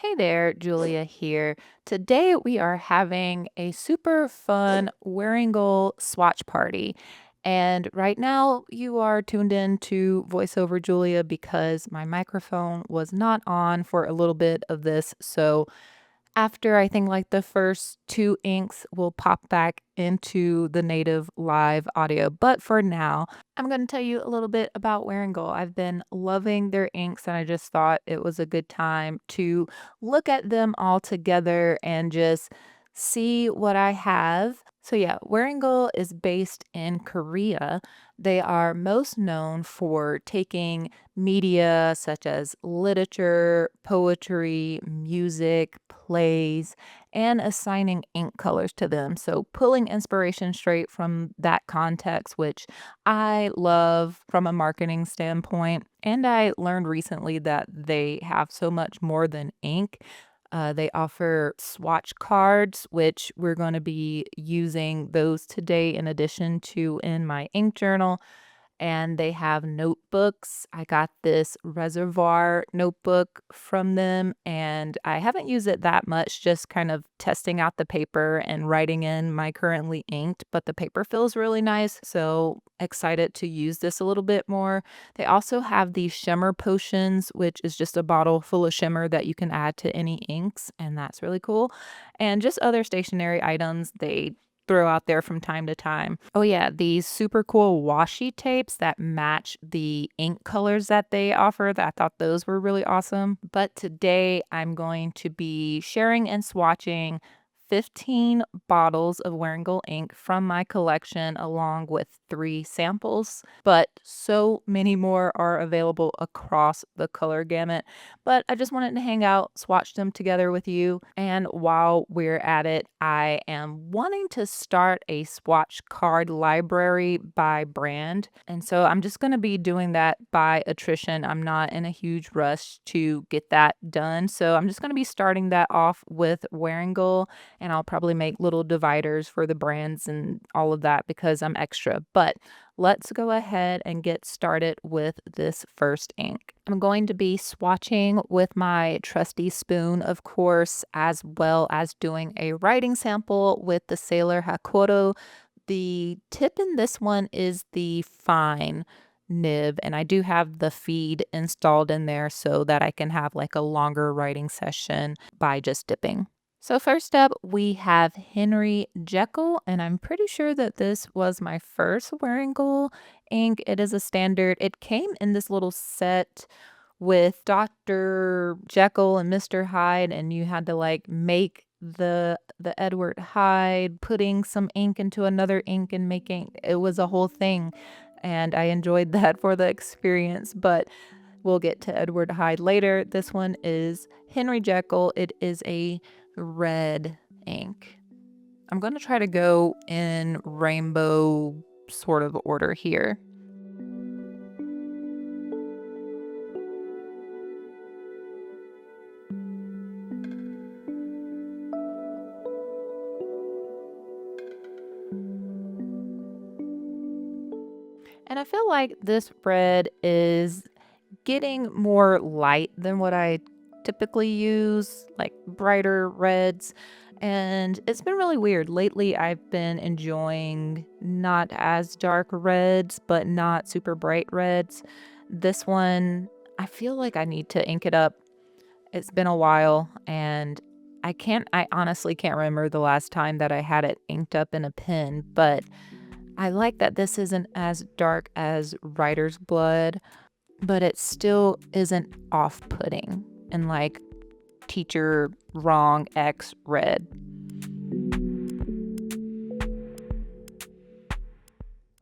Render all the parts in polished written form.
Hey there, Julia here. Today we are having a super fun Wearingeul Swatch party. And right now you are tuned in to VoiceOver Julia because my microphone was not on for a little bit of this. So after I think like the first two inks will pop back into the native live audio. But for now, I'm going to tell you a little bit about Wearingeul. I've been loving their inks and I just thought it was a good time to look at them all together and just see what I have. So yeah, Wearingeul is based in Korea. They are most known for taking media such as literature, poetry, music, plays, and assigning ink colors to them. So, pulling inspiration straight from that context, which I love from a marketing standpoint. And I learned recently that they have so much more than ink. They offer swatch cards, which we're going to be using those today in addition to in my ink journal, and they have notebooks. I got this reservoir notebook from them, and I haven't used it that much, just kind of testing out the paper and writing in my currently inked, but the paper feels really nice, so excited to use this a little bit more. They also have these shimmer potions, which is just a bottle full of shimmer that you can add to any inks, and that's really cool. And just other stationery items they throw out there from time to time. Oh yeah, these super cool washi tapes that match the ink colors that they offer. That I thought those were really awesome. But today I'm going to be sharing and swatching 15 bottles of Wearingeul ink from my collection along with 3 samples, but so many more are available across the color gamut. But I just wanted to hang out, swatch them together with you. And while we're at it, I am wanting to start a swatch card library by brand. And so I'm just going to be doing that by attrition. I'm not in a huge rush to get that done. So I'm just going to be starting that off with Wearingeul, and I'll probably make little dividers for the brands and all of that because I'm extra. But let's go ahead and get started with this first ink. I'm going to be swatching with my trusty spoon, of course, as well as doing a writing sample with the Sailor Hakoro. The tip in this one is the fine nib, and I do have the feed installed in there so that I can have like a longer writing session by just dipping. So first up, we have Henry Jekyll, and I'm pretty sure that this was my first Wearingeul ink. It is a standard. It came in this little set with Dr. Jekyll and Mr. Hyde, and you had to like make the Edward Hyde, putting some ink into another ink and making it was a whole thing. And I enjoyed that for the experience, but we'll get to Edward Hyde later. This one is Henry Jekyll. It is a red ink. I'm going to try to go in rainbow sort of order here. And I feel like this red is getting more light than what I typically use, like brighter reds. And it's been really weird. Lately, I've been enjoying not as dark reds, but not super bright reds. This one, I feel like I need to ink it up. It's been a while, and I honestly can't remember the last time that I had it inked up in a pen, but I like that this isn't as dark as Writer's Blood, but it still isn't off-putting and like teacher wrong X red.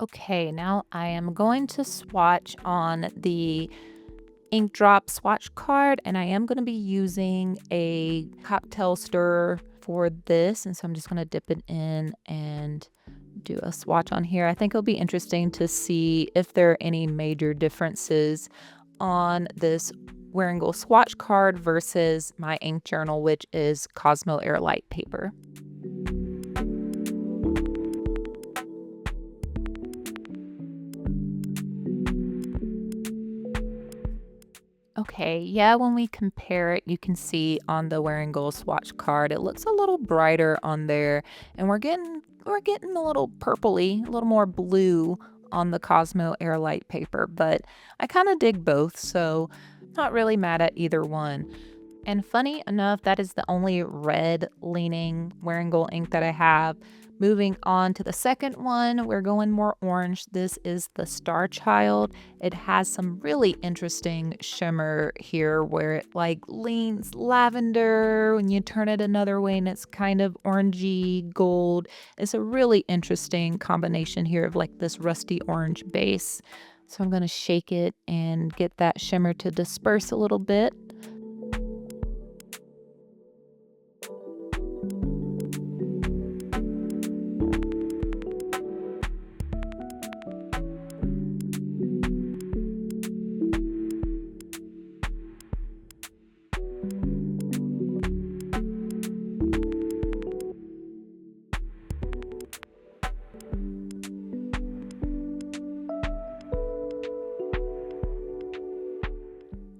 Okay, now I am going to swatch on the ink drop swatch card, and I am going to be using a cocktail stirrer for this, and so I'm just going to dip it in and do a swatch on here. I think it'll be interesting to see if there are any major differences on this Wearingeul swatch card versus my ink journal, which is Cosmo Airlight paper. Okay, yeah, when we compare it, you can see on the Wearingeul swatch card, it looks a little brighter on there, and we're getting a little purpley, a little more blue on the Cosmo Airlight paper, but I kind of dig both, so not really mad at either one. And funny enough, that is the only red leaning Wearingeul ink that I have. Moving on to the second one, we're going more orange. This is the Star Child. It has some really interesting shimmer here where it like leans lavender when you turn it another way and it's kind of orangey gold. It's a really interesting combination here of like this rusty orange base. So I'm going to shake it and get that shimmer to disperse a little bit.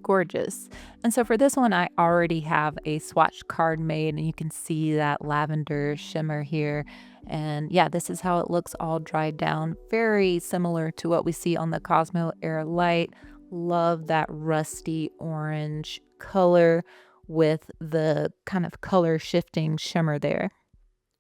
Gorgeous. And so for this one, I already have a swatch card made, and you can see that lavender shimmer here. And yeah, this is how it looks all dried down. Very similar to what we see on the Cosmo Air Light. Love that rusty orange color with the kind of color shifting shimmer there.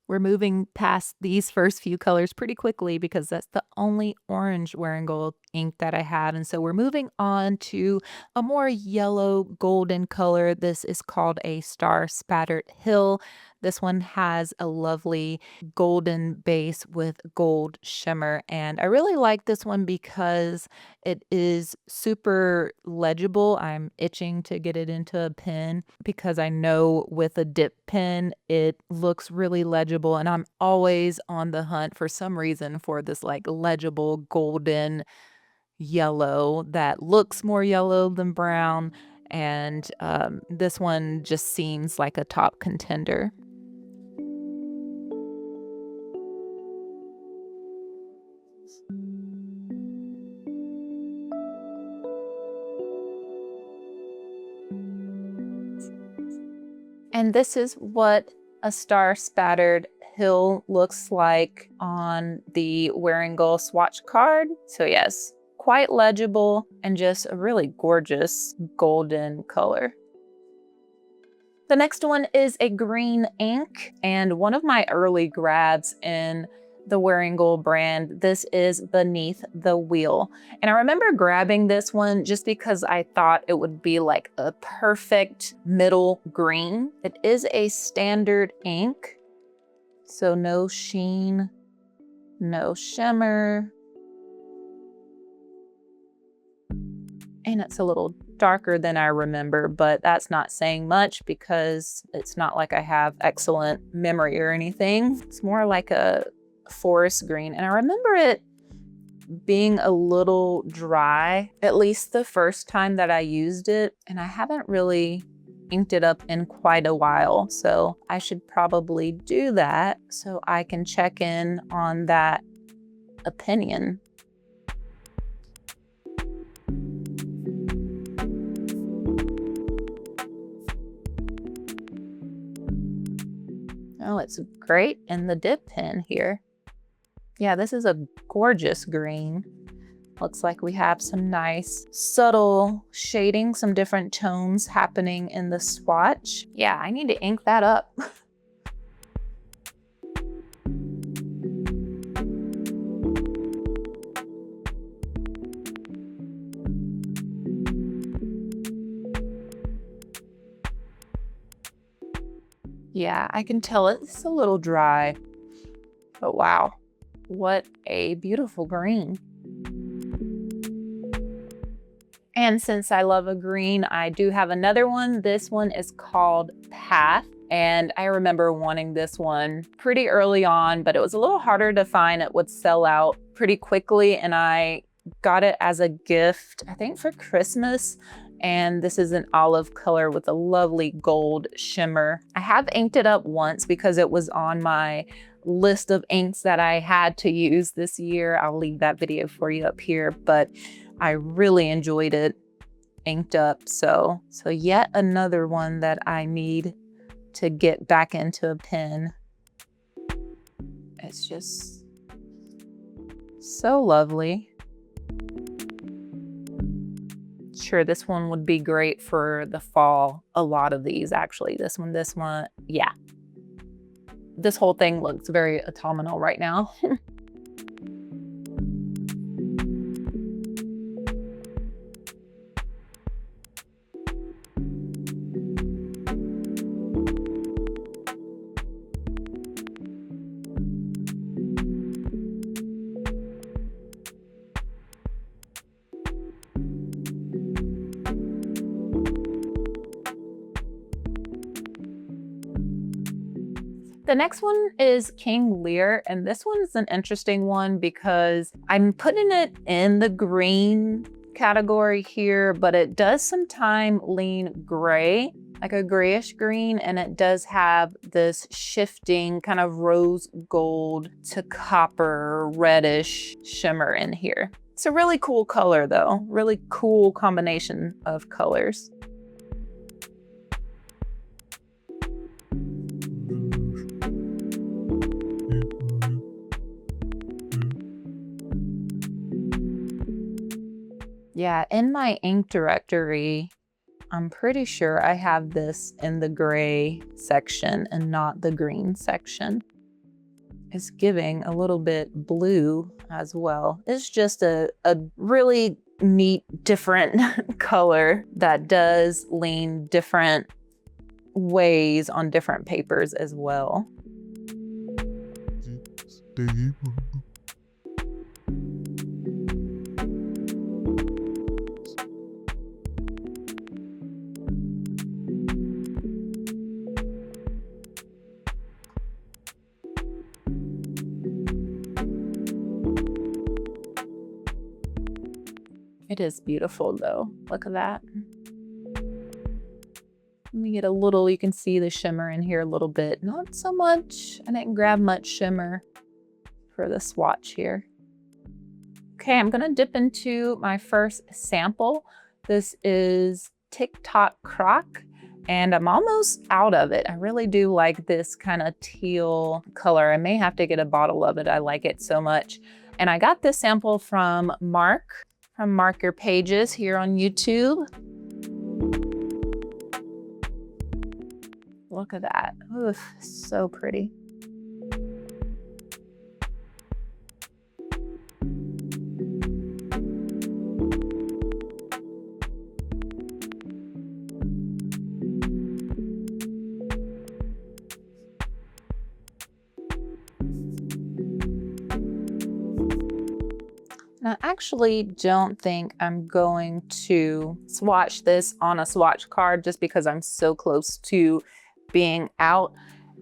We're moving past these first few colors pretty quickly because that's the only orange Wearingeul ink that I have. And so we're moving on to a more yellow golden color. This is called a Star Spattered Hill. This one has a lovely golden base with gold shimmer. And I really like this one because it is super legible. I'm itching to get it into a pen because I know with a dip pen, it looks really legible. And I'm always on the hunt for some reason for this like legible golden yellow that looks more yellow than brown. And this one just seems like a top contender. And this is what a Star Spattered Hill looks like on the Wearingeul swatch card. So yes, quite legible and just a really gorgeous golden color. The next one is a green ink, and one of my early grabs in the Wearingeul brand. This is Beneath the Wheel. And I remember grabbing this one just because I thought it would be like a perfect middle green. It is a standard ink, so no sheen, no shimmer. And it's a little darker than I remember, but that's not saying much because it's not like I have excellent memory or anything. It's more like a forest green. And I remember it being a little dry, at least the first time that I used it. And I haven't really inked it up in quite a while. So I should probably do that so I can check in on that opinion. Oh, it's great in the dip pen here. Yeah, this is a gorgeous green. Looks like we have some nice subtle shading, some different tones happening in the swatch. Yeah, I need to ink that up. Yeah, I can tell it's a little dry, but wow, what a beautiful green. And since I love a green, I do have another one. This one is called Path. And I remember wanting this one pretty early on, but it was a little harder to find. It would sell out pretty quickly. And I got it as a gift, I think for Christmas. And this is an olive color with a lovely gold shimmer. I have inked it up once because it was on my list of inks that I had to use this year. I'll leave that video for you up here, but I really enjoyed it. inked up. So yet another one that I need to get back into a pen. It's just so lovely. Sure, this one would be great for the fall. A lot of these, actually. This one, yeah. This whole thing looks very autumnal right now. The next one is King Lear, and this one is an interesting one because I'm putting it in the green category here, but it does sometimes lean gray, like a grayish green, and it does have this shifting kind of rose gold to copper reddish shimmer in here. It's a really cool color though, really cool combination of colors. Yeah, in my ink directory, I'm pretty sure I have this in the gray section and not the green section. It's giving a little bit blue as well. It's just a really neat, different color that does lean different ways on different papers as well. It is beautiful though. Look at that. Let me get a little, you can see the shimmer in here a little bit. Not so much. I didn't grab much shimmer for the swatch here. Okay, I'm gonna dip into my first sample. This is TikTok Croc, and I'm almost out of it. I really do like this kind of teal color. I may have to get a bottle of it. I like it so much. And I got this sample from Mark, from Mark Your Pages here on YouTube. Look at that. Oof, so pretty. I actually don't think I'm going to swatch this on a swatch card just because I'm so close to being out.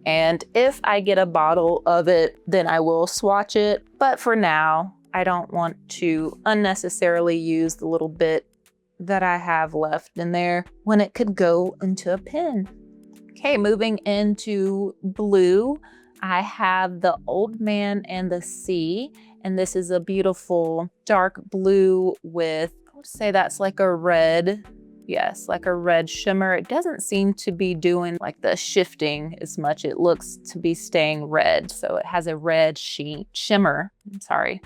And if I get a bottle of it, then I will swatch it. But for now, I don't want to unnecessarily use the little bit that I have left in there when it could go into a pen. Okay, moving into blue, I have the Old Man and the Sea. And this is a beautiful dark blue with, I would say that's like a red. Yes, like a red shimmer. It doesn't seem to be doing like the shifting as much. It looks to be staying red. So it has a red shimmer, I'm sorry.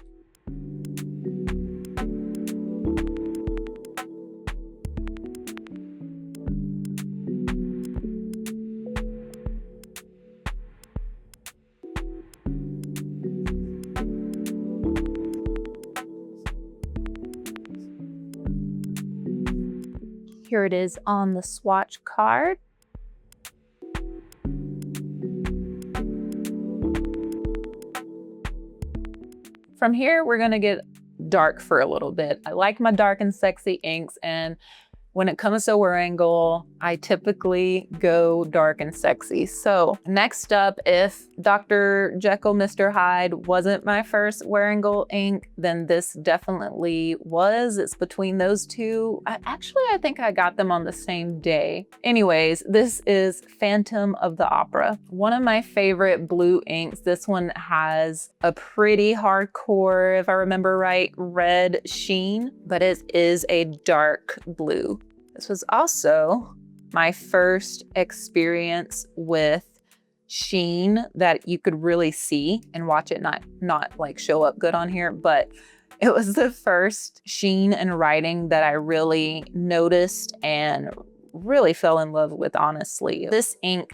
Here it is on the swatch card. From here, we're gonna get dark for a little bit. I like my dark and sexy inks, and when it comes to Wearingeul, I typically go dark and sexy. So next up, if Dr. Jekyll, Mr. Hyde wasn't my first Wearingeul ink, then this definitely was. It's between those two. I think I got them on the same day. Anyways, this is Phantom of the Opera. One of my favorite blue inks. This one has a pretty hardcore, if I remember right, red sheen, but it is a dark blue. This was also my first experience with sheen that you could really see and watch it not like show up good on here, but it was the first sheen in writing that I really noticed and really fell in love with, honestly. This ink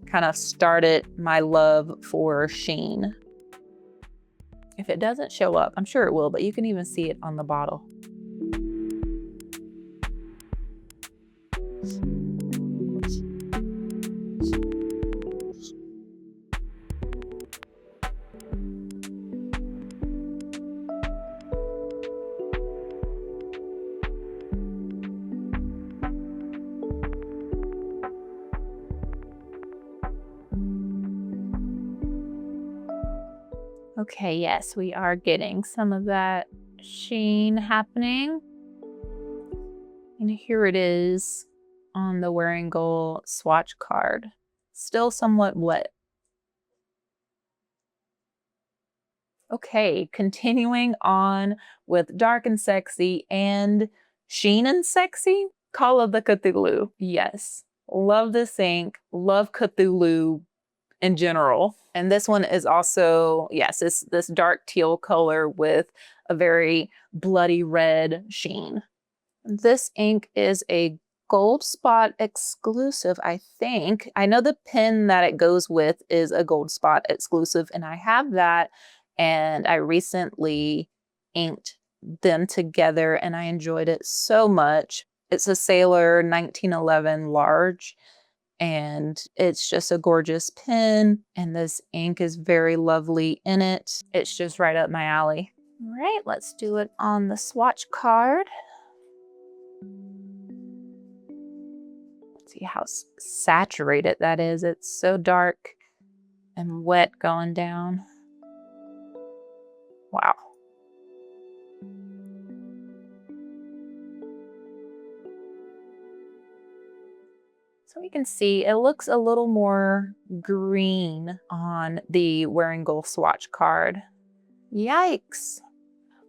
kind of started my love for sheen. If it doesn't show up, I'm sure it will, but you can even see it on the bottle. Okay, yes, we are getting some of that sheen happening. And here it is on the Wearingeul swatch card. Still somewhat wet. Okay, continuing on with Dark and Sexy and Sheen and Sexy, Call of the Cthulhu. Yes, love this ink, love Cthulhu in general. And this one is also, yes, this dark teal color with a very bloody red sheen. This ink is a Gold Spot exclusive, I think. I know the pen that it goes with is a Gold Spot exclusive, and I have that, and I recently inked them together, and I enjoyed it so much. It's a Sailor 1911 large, and it's just a gorgeous pen, and this ink is very lovely in it. It's just right up my alley. All right, let's do it on the swatch card. See how saturated that is. It's so dark and wet going down. Wow. So you can see it looks a little more green on the Wearingeul swatch card. Yikes.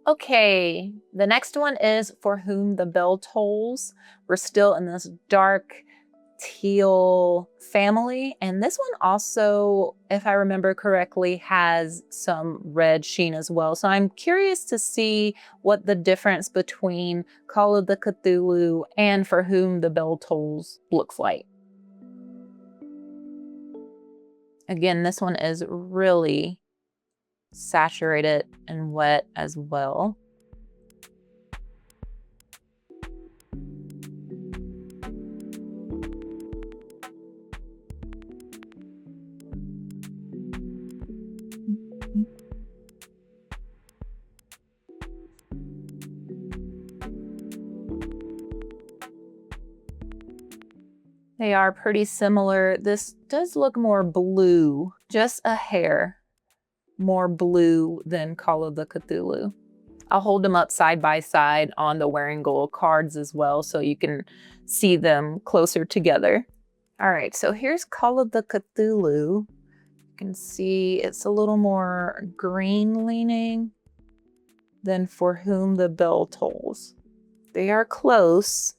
Okay, the next one is For Whom the Bell Tolls. We're still in this dark teal family, and this one also, if I remember correctly, has some red sheen as well. So I'm curious to see what the difference between Call of the Cthulhu and For Whom the Bell Tolls looks like. Again, this one is really saturated and wet as well. They are pretty similar. This does look more blue, just a hair more blue than Call of the Cthulhu. I'll hold them up side by side on the Wearingeul cards as well, so you can see them closer together. All right, so here's Call of the Cthulhu. You can see it's a little more green leaning than For Whom the Bell Tolls. They are close,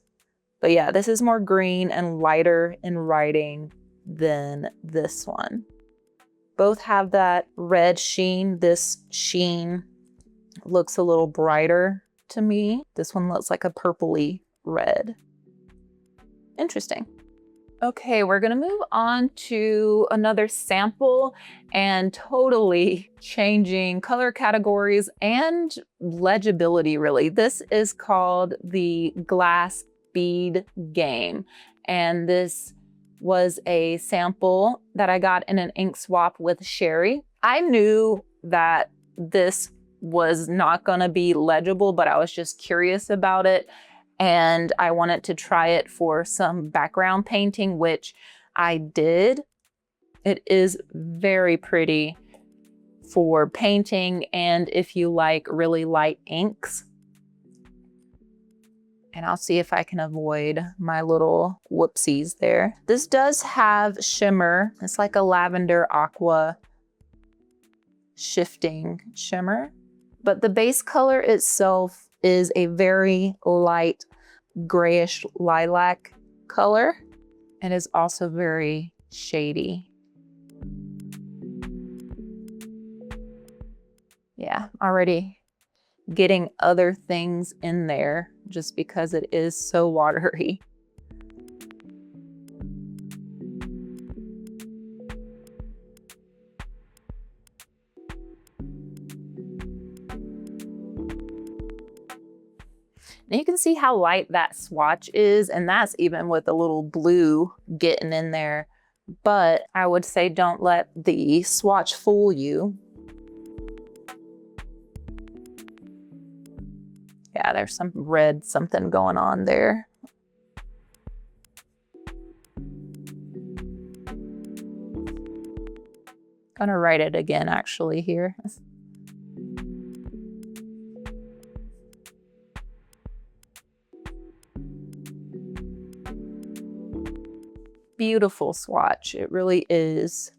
but yeah, this is more green and lighter in writing than this one. Both have that red sheen. This sheen looks a little brighter to me. This one looks like a purpley red. Interesting. Okay, we're gonna move on to another sample and totally changing color categories and legibility, really. This is called the Glass Bead Game, and this was a sample that I got in an ink swap with Sherry. I knew that this was not gonna be legible, but I was just curious about it, and I wanted to try it for some background painting, which I did. It is very pretty for painting, and if you like really light inks. And I'll see if I can avoid my little whoopsies there. This does have shimmer. It's like a lavender aqua shifting shimmer. But the base color itself is a very light grayish lilac color and is also very shady. Yeah, already getting other things in there just because it is so watery. And you can see how light that swatch is, and that's even with a little blue getting in there. But I would say don't let the swatch fool you. Yeah, there's some red something going on there. Gonna write it again actually here. Beautiful swatch, it really is.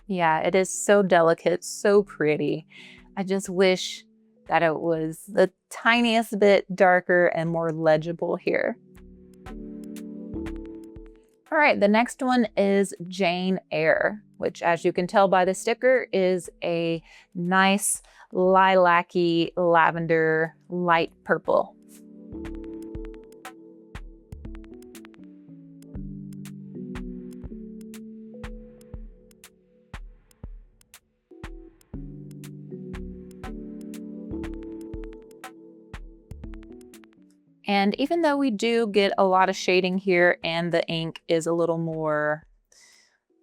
Yeah, it is so delicate, so pretty. I just wish that it was the tiniest bit darker and more legible here. All right, the next one is Jane Eyre, which, as you can tell by the sticker, is a nice lilac-y lavender light purple. And even though we do get a lot of shading here and the ink is a little more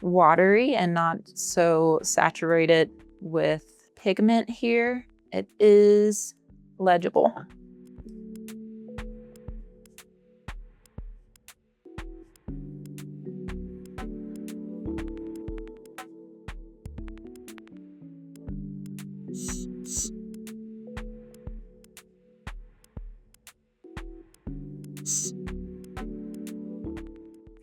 watery and not so saturated with pigment here, it is legible.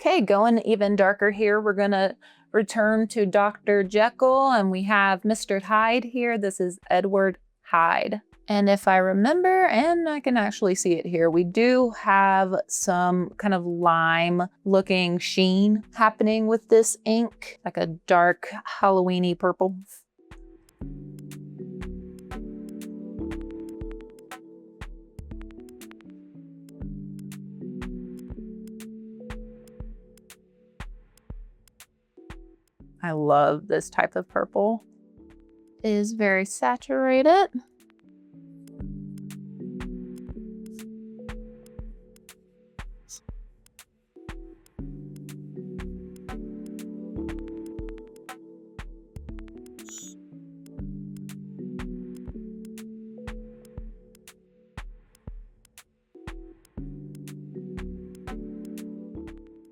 Okay, going even darker here, we're gonna return to Dr. Jekyll, and we have Mr. Hyde here. This is Edward Hyde. And if I remember, and I can actually see it here, we do have some kind of lime looking sheen happening with this ink, like a dark Halloween-y purple. I love this type of purple. It is very saturated.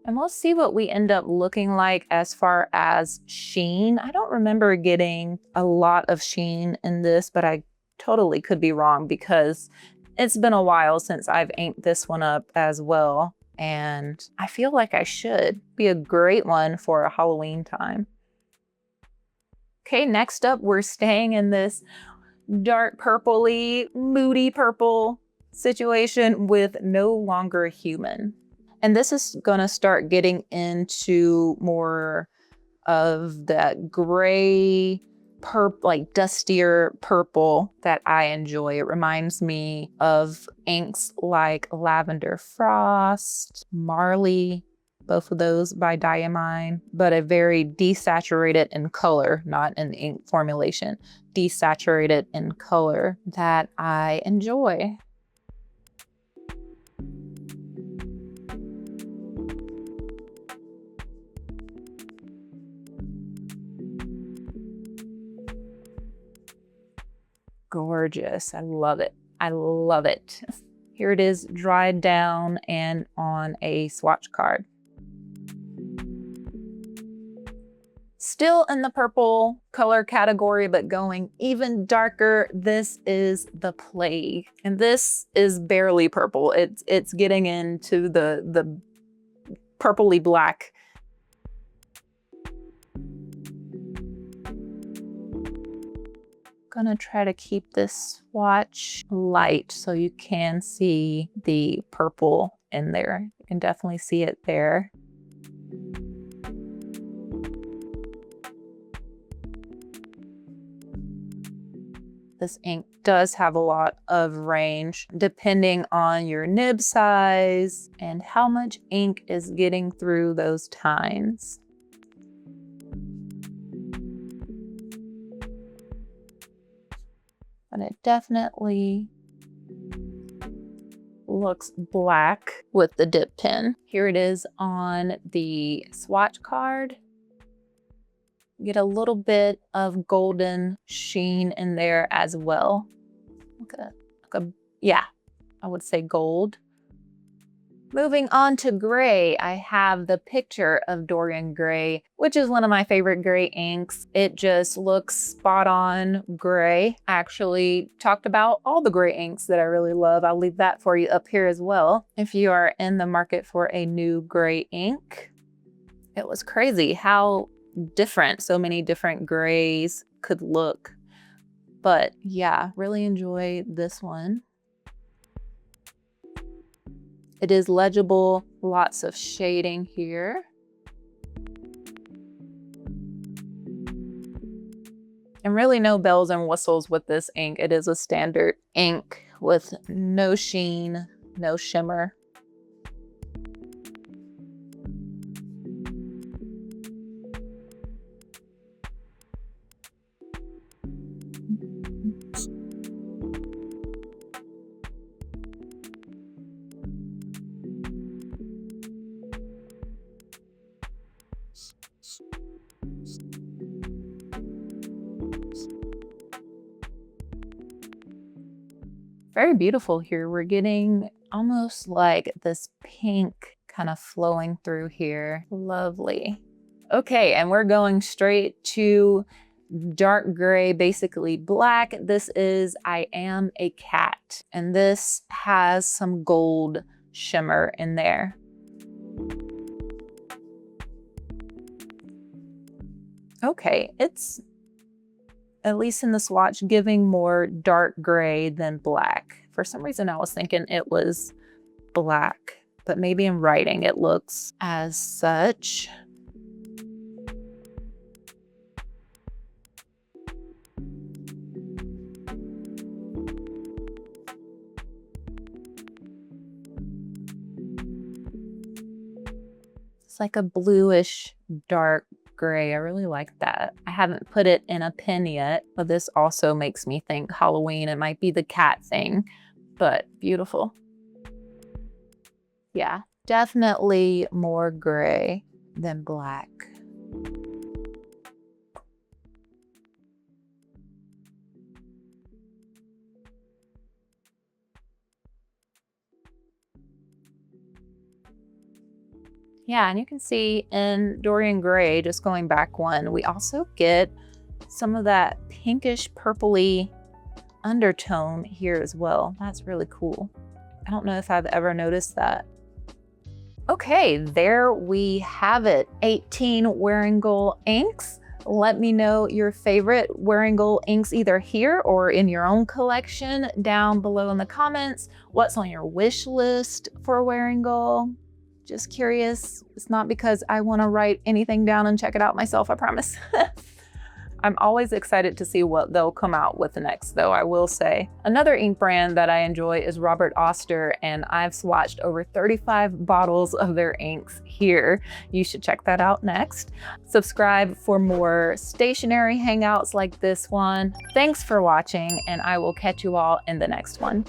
And we'll see what we end up looking like as far as sheen. I don't remember getting a lot of sheen in this, but I totally could be wrong because it's been a while since I've inked this one up as well. And I feel like I should. Be a great one for a Halloween time. Okay, next up, we're staying in this dark purpley, moody purple situation with No Longer Human. And this is gonna start getting into more of that gray, like dustier purple that I enjoy. It reminds me of inks like Lavender Frost, Marley, both of those by Diamine, but a very desaturated in color, not in ink formulation, desaturated in color that I enjoy. Gorgeous. I love it. I love it. Here it is dried down and on a swatch card. Still in the purple color category, but going even darker. This is The Plague. And this is barely purple. It's getting into the purpley black. gonna try to keep this swatch light so you can see the purple in there. You can definitely see it there. This ink does have a lot of range depending on your nib size and how much ink is getting through those tines. But it definitely looks black with the dip pen. Here it is on the swatch card. Get a little bit of golden sheen in there as well. Yeah, I would say gold. Moving on to gray, I have the picture of Dorian Gray, which is one of my favorite gray inks. It just looks spot on gray. I actually talked about all the gray inks that I really love. I'll leave that for you up here as well. If you are in the market for a new gray ink, it was crazy how different so many different grays could look. But yeah, really enjoy this one. It is legible, lots of shading here. And really no bells and whistles with this ink. It is a standard ink with no sheen, no shimmer. Very beautiful here. We're getting almost like this pink kind of flowing through here. Lovely. Okay, and we're going straight to dark gray, basically black. This is I Am a Cat, and this has some gold shimmer in there. Okay, it's, at least in the swatch, giving more dark gray than black. For some reason, I was thinking it was black, but maybe in writing it looks as such. It's like a bluish dark gray. I really like that. I haven't put it in a pen yet, but this also makes me think Halloween. It might be the cat thing, but beautiful. Yeah, definitely more gray than black. Yeah, and you can see in Dorian Gray, just going back one, we also get some of that pinkish purpley undertone here as well. That's really cool. I don't know if I've ever noticed that. Okay, there we have it. 18 Wearingeul inks. Let me know your favorite Wearingeul inks either here or in your own collection down below in the comments. What's on your wish list for Wearingeul? Just curious. It's not because I want to write anything down and check it out myself, I promise. I'm always excited to see what they'll come out with next, though, I will say. Another ink brand that I enjoy is Robert Oster, and I've swatched over 35 bottles of their inks here. You should check that out next. Subscribe for more stationery hangouts like this one. Thanks for watching, and I will catch you all in the next one.